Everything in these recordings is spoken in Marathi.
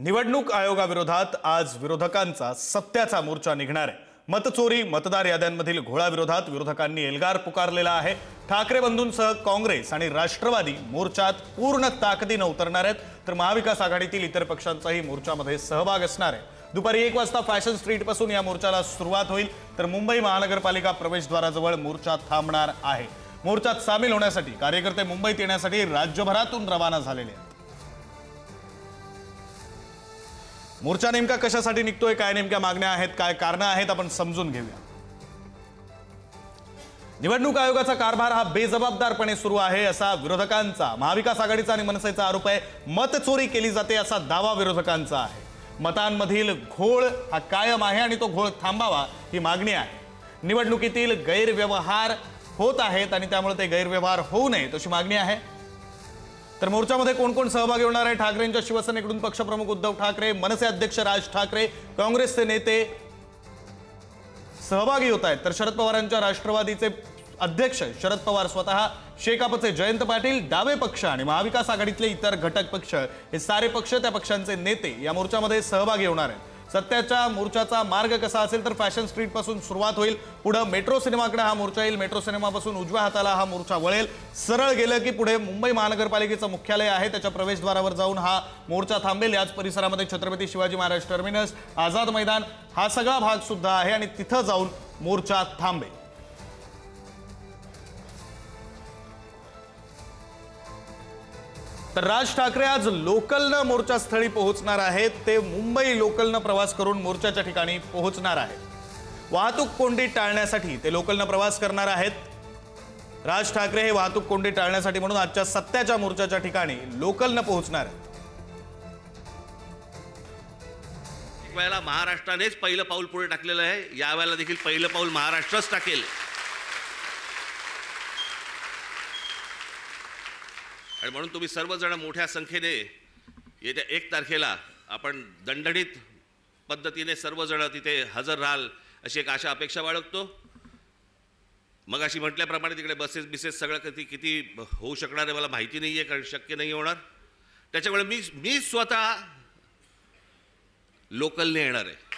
निवडणूक आयोगाविरोधात आज विरोधकांचा सत्याचा मोर्चा निघणार आहे। मतचोरी, मतदार याद्यांमधील घोळाविरोधात विरोधकांनी एल्गार पुकारलेला आहे। ठाकरे बंधूंसह काँग्रेस आणि राष्ट्रवादी मोर्चात पूर्ण ताकदीने उतरणार आहेत, तर महाविकास आघाडीतील इतर पक्षांचाही मोर्चामध्ये सहभाग असणार आहे। दुपारी 1 वाजता फॅशन स्ट्रीट पासून या मोर्चाला सुरुवात होईल, तर मुंबई महानगरपालिका प्रवेशद्वाराजवळ मोर्चा थांबणार आहे। मोर्चात सामील होण्यासाठी कार्यकर्ते मुंबईत येण्यासाठी राज्यभरातून रवाना झालेले आहेत। मोर्चा नेमका कशासाठी निघतोय, काय नेमक्या मागण्या आहेत, काय कारण आहेत, आपण समजून घेऊया। निवडणूक आयोगाचा कारभार हा बेजबाबदारपणे सुरू आहे असा विरोधकांचा, महाविकास आघाडीचा आणि मनसेचा आरोप आहे। मतचोरी केली जाते असा दावा विरोधकांचा आहे। मतांमधील घोळ हा कायम आहे आणि तो घोळ थांबावा ही मागणी आहे। निवडणुकीतील गैरव्यवहार होत आहेत आणि त्यामुळे ते गैरव्यवहार होऊ नये तशी मागणी आहे। तर मोर्चामध्ये कोण कोण सहभागी होणार आहे? ठाकरेंच्या शिवसेनेकडून पक्षप्रमुख उद्धव ठाकरे, मनसे अध्यक्ष राज ठाकरे, काँग्रेसचे नेते सहभागी होत आहेत, तर शरद पवारांच्या राष्ट्रवादीचे अध्यक्ष शरद पवार स्वतः, शेकापचे जयंत पाटील, डावे पक्ष आणि महाविकास आघाडीतले इतर घटक पक्ष हे सारे पक्ष, त्या पक्षांचे नेते या मोर्चामध्ये सहभागी होणार आहेत। सत्याच्या मोर्चाचा मार्ग कसा असेल तर फॅशन स्ट्रीट पासून सुरुवात होईल, पुढे मेट्रो सिनेमाकडे हा मोर्चा येईल, मेट्रो सिनेमापासून उजव्या हाताला हा मोर्चा वळेल, सरळ गेलं की पुढे मुंबई महानगरपालिकेचं मुख्यालय आहे, त्याच्या प्रवेशद्वारावर जाऊन हा मोर्चा थांबेल। याच परिसरामध्ये छत्रपती शिवाजी महाराज टर्मिनस, आझाद मैदान हा सगळा भाग सुद्धा आहे आणि तिथं जाऊन मोर्चा थांबेल। तर राज ठाकरे आज लोकलनं मोर्चास्थळी पोहोचणार आहेत। ते मुंबई लोकलनं प्रवास करून मोर्चाच्या ठिकाणी पोहोचणार आहेत। वाहतूक कोंडी टाळण्यासाठी ते लोकलनं प्रवास करणार आहेत। राज ठाकरे हे वाहतूक कोंडी टाळण्यासाठी म्हणून आजच्या सत्याच्या मोर्चाच्या ठिकाणी लोकलनं पोहोचणार आहेत। एक वेळेला महाराष्ट्रानेच पहिलं पाऊल पुढे टाकलेलं आहे, यावेळेला देखील पहिलं पाऊल महाराष्ट्रच टाकेल। आणि म्हणून तुम्ही सर्वजण मोठ्या संख्येने येत्या 1 तारखेला आपण दणदणीत पद्धतीने सर्वजण तिथे हजर राहाल अशी एक आशा अपेक्षा बाळगतो। मग अशी म्हटल्याप्रमाणे तिकडे बसेस सगळं किती होऊ शकणार आहे मला माहिती नाही आहे, कारण शक्य नाही होणार। त्याच्यामुळे मी स्वतः लोकलने येणार आहे।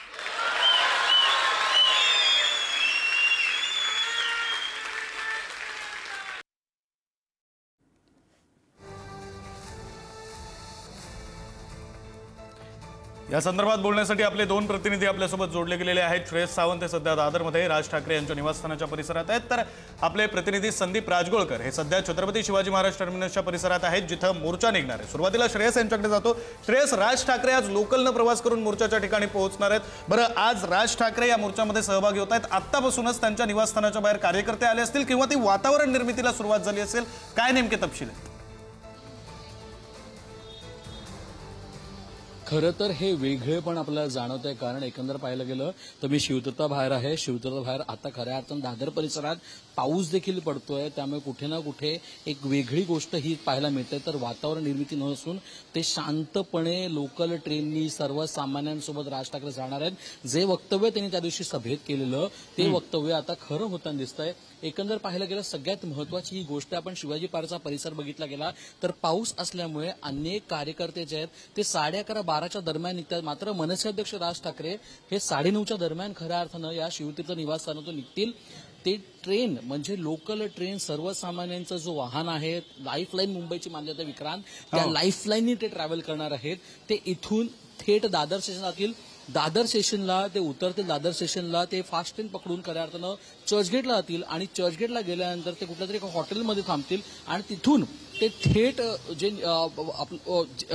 या संदर्भात बोलण्यासाठी आपले 2 प्रतिनिधी आपल्यासोबत जोडले गेलेले आहेत। श्रेयस सावंत हे सध्या दादरमध्ये राज ठाकरे यांच्या निवासस्थानाच्या परिसरात आहेत, तर आपले प्रतिनिधी संदीप राजगोळकर हे सध्या छत्रपती शिवाजी महाराज टर्मिनसच्या परिसरात आहेत, जिथं मोर्चा निघणार आहे। सुरुवातीला श्रेयस यांच्याकडे जातो। श्रेयस, राज ठाकरे आज लोकलनं प्रवास करून मोर्चाच्या ठिकाणी पोहोचणार आहेत। बरं, आज राज ठाकरे या मोर्चामध्ये सहभागी होत आहेत। आत्तापासूनच त्यांच्या निवासस्थानाच्या बाहेर कार्यकर्ते आले असतील किंवा ती वातावरण निर्मितीला सुरुवात झाली असेल, काय नेमके तपशील आहेत? खरं तर हे वेगळेपण आपल्याला जाणवत आहे, कारण एकंदर पाहायला गेलं तर मी शिवतीर्था बाहेर आहे। शिवतीर्था बाहेर आता खऱ्या अर्थानं दादर परिसरात पाऊस देखील पडतोय, त्यामुळे कुठे ना कुठे एक वेगळी गोष्ट ही पाहायला मिळते। तर वातावरण निर्मिती नसून ते शांतपणे लोकल ट्रेननी सर्वसामान्यांसोबत राज ठाकरे जाणार आहेत। जे वक्तव्य त्यांनी त्या दिवशी सभेत केलेलं ते वक्तव्य आता खरं होताना दिसतंय। एकंदर पाहायला गेलं सगळ्यात महत्वाची ही गोष्ट, आपण शिवाजी पार्कचा परिसर बघितला गेला तर पाऊस असल्यामुळे अनेक कार्यकर्ते जे आहेत ते 11:30-12च्या दरम्यान निघतात, मात्र मनसे अध्यक्ष राज ठाकरे हे 9:30च्या दरम्यान खऱ्या अर्थानं या शिवतीर्थ निवासस्थानातून निघतील। ते ट्रेन म्हणजे लोकल ट्रेन सर्वसामान्यांचं जो वाहन आहे, लाईफलाईन मुंबईची मानली विक्रांत, त्या लाईफलाईननी ते ट्रॅव्हल करणार आहेत। ते इथून थेट दादर स्टेशन जातील, दादर स्टेशनला ते उतरतील, दादर स्टेशनला ते फास्ट ट्रेन पकडून खऱ्या अर्थानं चर्चगेटला जातील आणि चर्चगेटला गेल्यानंतर ते कुठल्या तरी एका हॉटेलमध्ये थांबतील आणि तिथून ते थेट जे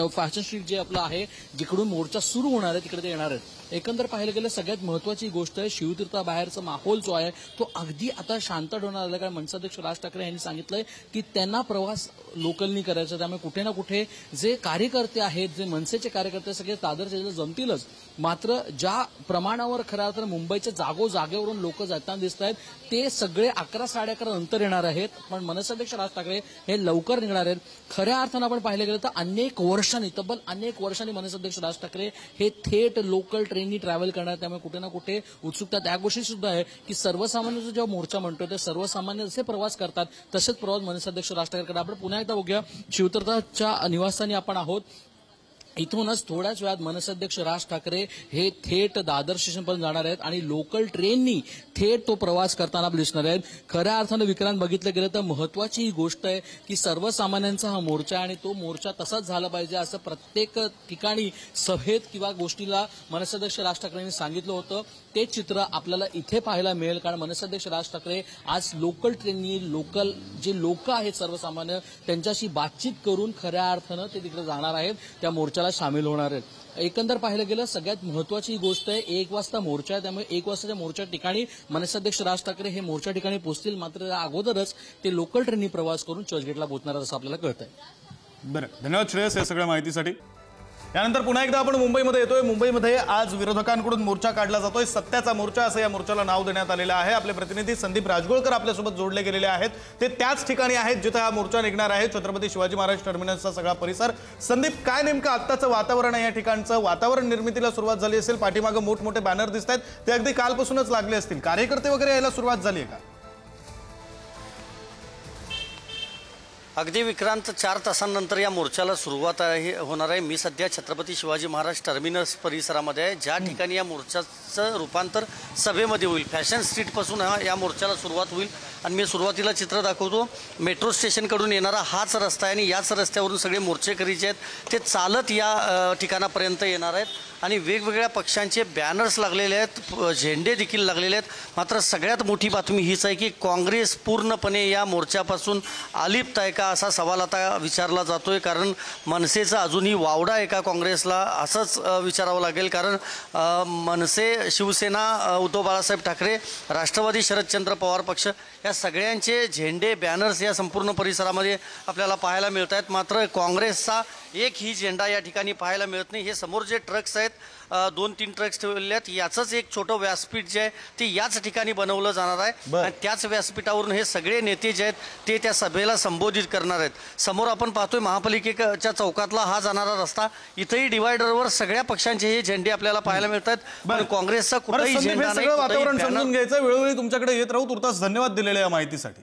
फॅशन स्ट्रीट जे आपलं आहे, जिकडून मोर्चा सुरू होणार आहे तिकडे ते येणार आहेत। एकंदर पाहायला गेलं सगळ्यात महत्वाची गोष्ट आहे, शिवतीर्थाबाहेरचा माहोल जो आहे तो अगदी आता शांत होणार आला, कारण मनसाध्यक्ष राज ठाकरे यांनी सांगितलंय की त्यांना प्रवास लोकलनी करायचा। त्यामुळे कुठे ना कुठे जे कार्यकर्ते आहेत, जे मनसेचे कार्यकर्ते सगळे दादर जिल्ह्यात जमतीलच, मात्र ज्या प्रमाणावर खऱ्या अर्थानं मुंबईच्या जागेवरून लोक जाताना दिसत आहेत ते सगळे 11-11:30 नंतर येणार आहेत, पण मनसाध्यक्ष राज ठाकरे हे लवकर निघणार आहेत। खऱ्या अर्थानं आपण पाहिलं गेलं तर तब्बल अनेक वर्षांनी मनसाध्यक्ष राज ठाकरे हे थेट लोकल ट्रेननी ट्रॅव्हल करणार। त्यामुळे कुठे ना कुठे उत्सुकता त्या गोष्टी सुद्धा आहे की सर्वसामान्यांचा जेव्हा मोर्चा म्हणतोय ते सर्वसामान्य जसे प्रवास करतात तसेच प्रवास मनसाध्यक्ष राज ठाकरे करतात। आपण पुन्हा एकदा बघूया, शिवतीर्थाच्या निवासस्थानी आपण आहोत। इथूनच थोड्याच वेळात मनसे अध्यक्ष राज ठाकरे हे थेट दादर स्टेशनपर्यंत जाणार आहेत आणि लोकल ट्रेननी थेट तो प्रवास करताना आपल्याला दिसणार आहेत. खऱ्या अर्थानं विक्रांत बघितलं गेलं तर महत्वाची ही गोष्ट आहे की सर्वसामान्यांचा हा मोर्चा आहे आणि तो मोर्चा तसाच झाला पाहिजे असं प्रत्येक ठिकाणी सभेत किंवा गोष्टीला मनसे अध्यक्ष राज ठाकरेंनी सांगितलं होतं. ते चित्र आपल्याला इथे पाहायला मिळेल कारण मनसे अध्यक्ष राज ठाकरे आज लोकल ट्रेननी लोकल जे लोक आहेत सर्वसामान्य त्यांच्याशी बातचीत करून खऱ्या अर्थानं ते तिकडे जाणार आहेत, त्या मोर्चाला सामील होणार आहेत. एकंदर पाहिलं गेलं सगळ्यात महत्वाची ही गोष्ट आहे 1 वाजता मोर्चा आहे, त्यामुळे 1 वाजताच्या मोर्चा ठिकाणी मनसे अध्यक्ष राज ठाकरे हे मोर्चा ठिकाणी पोहोचतील. मात्र त्या अगोदरच ते लोकल ट्रेननी प्रवास करून चर्चगेटला पोहोचणार असं आपल्याला कळतंय. बरं, धन्यवाद श्रेयस या सगळ्या माहितीसाठी. यानंतर पुन्हा एकदा आपण मुंबईमध्ये येतोय. मुंबईमध्ये आज विरोधकांकडून मोर्चा काढला जातोय, सत्याचा मोर्चा असं या मोर्चाला नाव देण्यात आलेलं आहे. आपले प्रतिनिधी संदीप राजगोळकर आपल्यासोबत जोडले गेलेले आहेत. ते त्याच ठिकाणी आहेत जिथे हा मोर्चा निघणार आहे, छत्रपती शिवाजी महाराज टर्मिनसचा सगळा परिसर. संदीप, काय नेमकं आत्ताचं वातावरण आहे या ठिकाणचं? वातावरण निर्मितीला सुरुवात झाली असेल, पाठीमागं मोठमोठे बॅनर दिसत आहेत, ते अगदी कालपासूनच लागले असतील. कार्यकर्ते वगैरे यायला सुरुवात झाली आहे का? अगदी विक्रांत, 4 तासांनंतर या मोर्चाला सुरुवात होणार आहे. मी सध्या छत्रपती शिवाजी महाराज टर्मिनस परिसरामध्ये आहे, ज्या ठिकाणी या मोर्चाचं रूपांतर सभेमध्ये होईल. फॅशन स्ट्रीटपासून या मोर्चाला सुरुवात होईल आणि मी सुरुवातीला चित्र दाखवतो. मेट्रो स्टेशनकडून येणारा हाच रस्ता आहे आणि याच रस्त्यावरून सगळे मोर्चेकरी जे आहेत ते चालत या ठिकाणापर्यंत येणार आहेत आणि वेगवेगळ्या पक्षांचे बॅनर्स लागलेले आहेत, झेंडे देखील लागलेले आहेत. मात्र सगळ्यात मोठी बातमी हीच आहे की काँग्रेस पूर्णपणे या मोर्चापासून अलिप्त आहे का असा सवाल आता विचारला जातोय. कारण मनसेचा अजूनही वावडा आहे का काँग्रेसला असंच विचारावं लागेल. कारण मनसे, शिवसेना, उद्धव बाळासाहेब ठाकरे, राष्ट्रवादी शरदचंद्र पवार पक्ष या सगळ्यांचे झेंडे, बॅनर्स या संपूर्ण परिसरामध्ये आपल्याला पाहायला मिळत आहेत. मात्र काँग्रेसचा एकही झेंडा या ठिकाणी पाहायला मिळत नाही. हे समोर जे ट्रक्स आहेत, 2-3 ट्रक्स ठेवलेले आहेत, याचंच एक छोटं व्यासपीठ जे आहे ते याच ठिकाणी बनवलं जाणार आहे आणि त्याच व्यासपीठावरून हे सगळे नेते जे आहेत ते त्या सभेला संबोधित करणार आहेत. समोर आपण पाहतोय महापालिकेच्या चौकातला हा जाणारा रस्ता, इथेही डिवायडरवर सगळ्या पक्षांचे हे झेंडे आपल्याला पाहायला मिळतात. पण काँग्रेसचा कुठलाही झेंडा नाही. वातावरण समजून घ्यायचं, वेळोवेळी तुमच्याकडे येत राहू. तुर्तास धन्यवाद दिलेल्या या माहितीसाठी.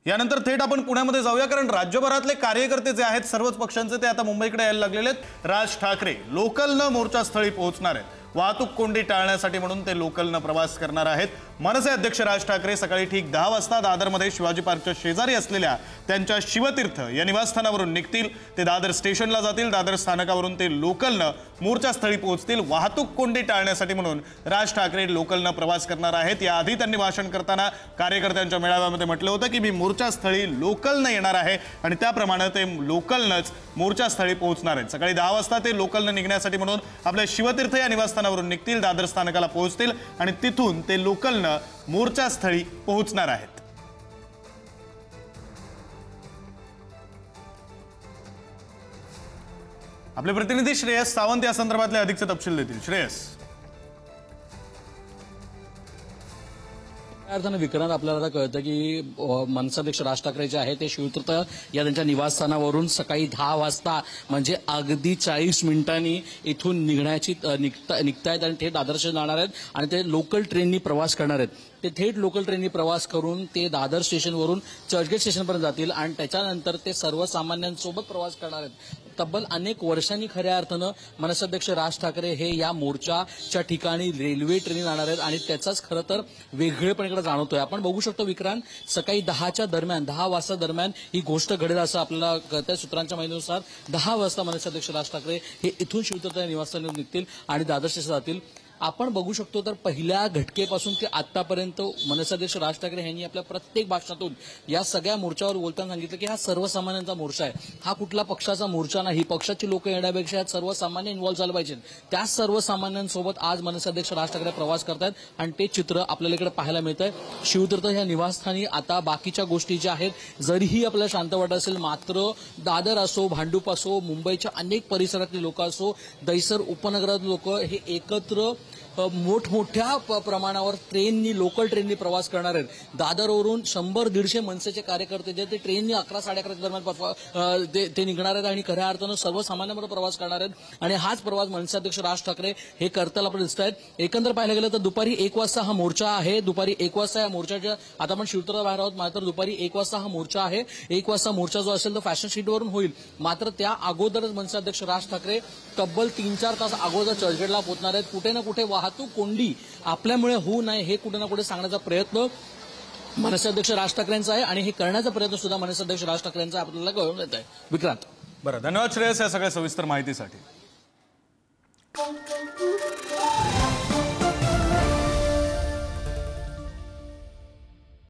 यानंतर थेट आपण पुण्यामध्ये जाऊया, कारण राज्यभरातले कार्यकर्ते जे आहेत सर्वच पक्षांचे ते आता मुंबईकडे यायला लागलेले आहेत. राज ठाकरे लोकलनं मोर्चास्थळी पोहोचणार आहेत. वाहतूक कोंडी टाळण्यासाठी म्हणून ते लोकलनं प्रवास करणार आहेत. मनसे अध्यक्ष राज ठाकरे सकाळी ठीक 10 वाजता दादरमध्ये शिवाजी पार्कच्या शेजारी असलेल्या त्यांच्या शिवतीर्थ या निवासस्थानावरून निघतील. ते दादर स्टेशनला जातील. दादर स्थानकावरून ते लोकलनं मोर्चास्थळी पोहोचतील. वाहतूक कोंडी टाळण्यासाठी म्हणून राज ठाकरे लोकलनं प्रवास करणार आहेत. याआधी त्यांनी भाषण करताना कार्यकर्त्यांच्या मेळाव्यामध्ये म्हटलं होतं की मी मोर्चास्थळी लोकलनं येणार आहे आणि त्याप्रमाणे ते लोकलनंच मोर्चास्थळी पोहोचणार आहेत. सकाळी 10 वाजता ते लोकलनं निघण्यासाठी म्हणून आपल्या शिवतीर्थ या निवासस्थानावरून निघतील. दादर स्थानकाला पोहोचतील आणि तिथून ते लोकलनं मोर्चास्थळी पोहोचणार आहेत. आपले प्रतिनिधी श्रेयस सावंत या संदर्भातले अधिकचे तपशील देतील. श्रेयस. अर्थानं विक्रांत, आपल्याला कळतं की मनसे अध्यक्ष राज ठाकरे जे आहे ते शिवतीर्थ या त्यांच्या निवासस्थानावरून सकाळी 10 वाजता म्हणजे अगदी 40 मिनिटांनी इथून निघतायत आणि थेट दादर स्टेशन जाणार आहेत आणि ते लोकल ट्रेननी प्रवास करणार आहेत. ते थेट लोकल ट्रेननी प्रवास करून ते दादर स्टेशनवरून चर्चगेट स्टेशनपर्यंत जातील आणि त्याच्यानंतर ते सर्वसामान्यांसोबत प्रवास करणार आहेत. तब्बल अनेक वर्षांनी खऱ्या अर्थानं मनसे अध्यक्ष राज ठाकरे हे या मोर्चाच्या ठिकाणी रेल्वे ट्रेन जाणार आहेत आणि त्याचाच खरं तर वेगळेपण इकडे जाणवतोय. आपण बघू शकतो विक्रांत, सकाळी 10 वाजता दरम्यान ही गोष्ट घडेल असं आपल्याला कळतंय. सूत्रांच्या माहितीनुसार 10 वाजता मनसे अध्यक्ष राज ठाकरे हे इथून शिवतीर्थ निवासस्थानावर निघतील आणि दादर स्टेशन जातील. आपण बघू शकतो तर पहिल्या घटकेपासून ते आतापर्यंत मनसे अध्यक्ष राज ठाकरे यांनी आपल्या प्रत्येक भाषणातून या सगळ्या मोर्चावर बोलताना सांगितलं की हा सर्वसामान्यांचा मोर्चा आहे, हा कुठला पक्षाचा मोर्चा नाही. पक्षाची लोक येण्यापेक्षा यात सर्वसामान्य इन्व्हॉल्व्ह झालं पाहिजे. त्या सर्वसामान्यांसोबत आज मनसे अध्यक्ष राज ठाकरे प्रवास करतायत आणि ते चित्र आपल्याला इकडे पाहायला मिळत आहे. शिवतीर्थ ह्या निवासस्थानी आता बाकीच्या गोष्टी ज्या आहेत जरीही आपल्याला शांत वाटत असेल, मात्र दादर असो, भांडूप असो, मुंबईच्या अनेक परिसरातली लोक असो, दैसर उपनगरातली लोक हे एकत्र मोठमोठ्या प्रमाणावर ट्रेननी, लोकल ट्रेननी प्रवास करणार आहेत. दादरवरून 100-150 मनसेचे कार्यकर्ते जे ते ट्रेननी 11-11:30 दरम्यान ते निघणार आहेत आणि खऱ्या अर्थानं सर्वसामान्यांबरोबर प्रवास करणार आहेत. आणि हाच प्रवास मनसे अध्यक्ष राज ठाकरे हे करताना आपल्याला दिसत आहेत. एकंदर पाहायला गेलं तर दुपारी 1 वाजता हा मोर्चा आहे. दुपारी 1 वाजता या मोर्चाच्या, आता आपण शिवतळा बाहेर आहोत, मात्र दुपारी 1 वाजता हा मोर्चा आहे. 1 वाजता मोर्चा जो असेल तो फॅशन स्ट्रीटवरून होईल. मात्र त्या अगोदरच मनसे अध्यक्ष राज ठाकरे तब्बल 3-4 तास अगोदर चर्चगेटला पोहोचणार आहेत. कुठे ना कुठे वाहतूक कोंडी आपल्यामुळे होऊ नये हे कुठे ना कुठे सांगण्याचा प्रयत्न मनसे अध्यक्ष राज ठाकरेंचा आहे आणि हे करण्याचा प्रयत्न सुद्धा मनसे अध्यक्ष राज ठाकरेंचा आपल्याला कळून येत आहे. विक्रांत. बरं, धन्यवाद श्रेयस या सगळ्या सविस्तर माहितीसाठी.